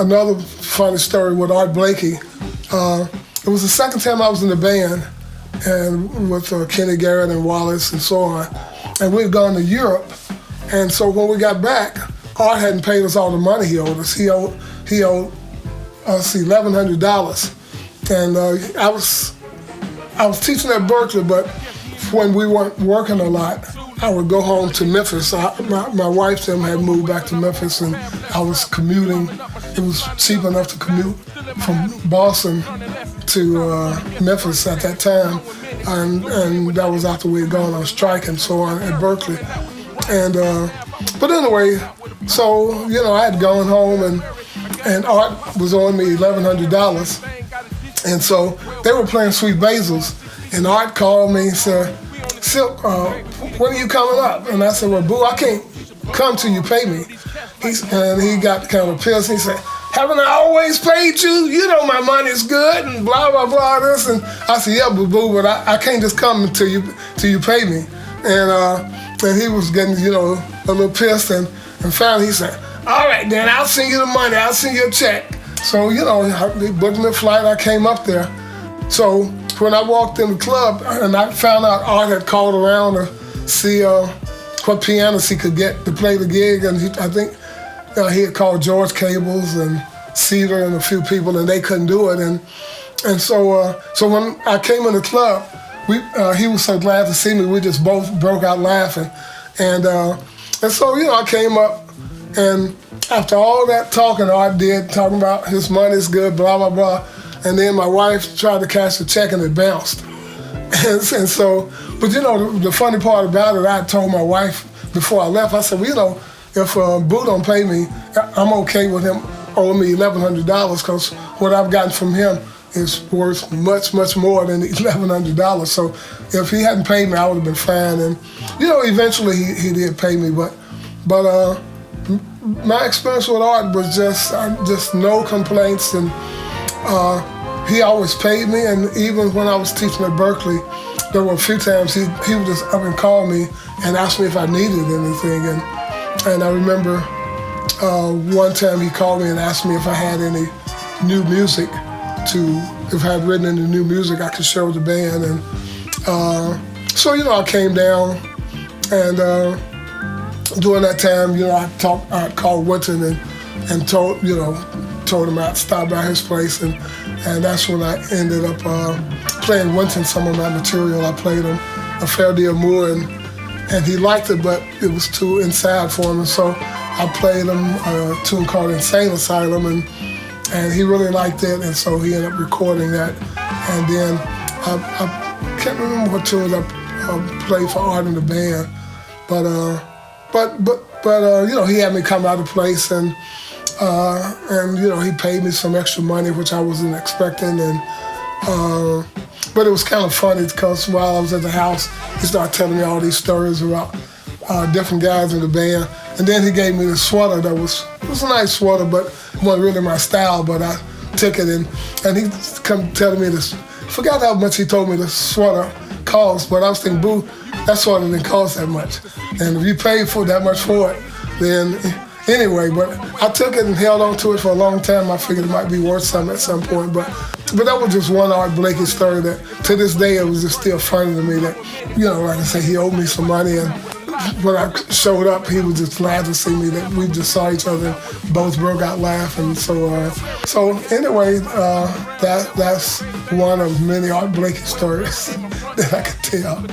another funny story with Art Blakey. It was the second time I was in the band, and with Kenny Garrett and Wallace and so on. And we'd gone to Europe, and so when we got back, Art hadn't paid us all the money he owed us. He owed us $1,100, and I was teaching at Berkeley, but when we weren't working a lot, I would go home to Memphis. My wife and them had moved back to Memphis, and I was commuting. It was cheap enough to commute from Boston to Memphis at that time, and that was after we had gone on strike and so on at Berkeley. And but anyway, so I had gone home, and Art was owing me $1,100, and so they were playing Sweet Basil's, and Art called me and said, "Silk, when are you coming up?" And I said, "Well, Boo, I can't come till you pay me." And he got kind of pissed. He said, "Haven't I always paid you? You know my money's good," and blah, blah, blah, this. And I said, "Yeah, Boo, but I can't just come until you pay me." And he was getting, a little pissed. And finally he said, "All right, then, I'll send you the money. I'll send you a check." So, they booked me a flight. I came up there. So when I walked in the club, and I found out Art had called around to see what pianists he could get to play the gig, and I think he had called George Cables and Cedar and a few people, and they couldn't do it. And so when I came in the club, he was so glad to see me. We just both broke out laughing, and so I came up, and after all that talking Art did, talking about his money's good, blah blah blah, and then my wife tried to cash the check and it bounced, and so, but the funny part about it, I told my wife before I left, I said, well, if Boo don't pay me, I'm okay with him owing me $1,100, because what I've gotten from him is worth much, much more than $1,100. So if he hadn't paid me, I would have been fine. And eventually he did pay me, but my experience with Art was just no complaints, and he always paid me. And even when I was teaching at Berkeley, there were a few times he would just up and call me and ask me if I needed anything. And I remember one time he called me and asked me if I had any new music if I had written any new music I could share with the band. And so I came down, and during that time, I called Winton and told him I'd stop by his place, and that's when I ended up playing Winton some of my material. I played him A Fair Deal More, and he liked it, but it was too inside for him, and so I played him a tune called Insane Asylum, and he really liked it, and so he ended up recording that. And then I can't remember what tunes I played for Art in the band, but he had me come out of place, and he paid me some extra money, which I wasn't expecting, but it was kind of funny because while I was at the house, he started telling me all these stories about different guys in the band. And then he gave me this sweater it was a nice sweater, but it wasn't really my style, but I took it, and he come telling me this. I forgot how much he told me the sweater cost, but I was thinking, Boo, that sweater didn't cost that much. And if you paid for that much for it, then anyway, but I took it and held on to it for a long time. I figured it might be worth something at some point, but that was just one Art Blakey story that to this day it was just still funny to me that, like I say, he owed me some money, and when I showed up, he was just glad to see me, that we just saw each other, both broke out laughing. So anyway, that's one of many Art Blakey stories that I could tell.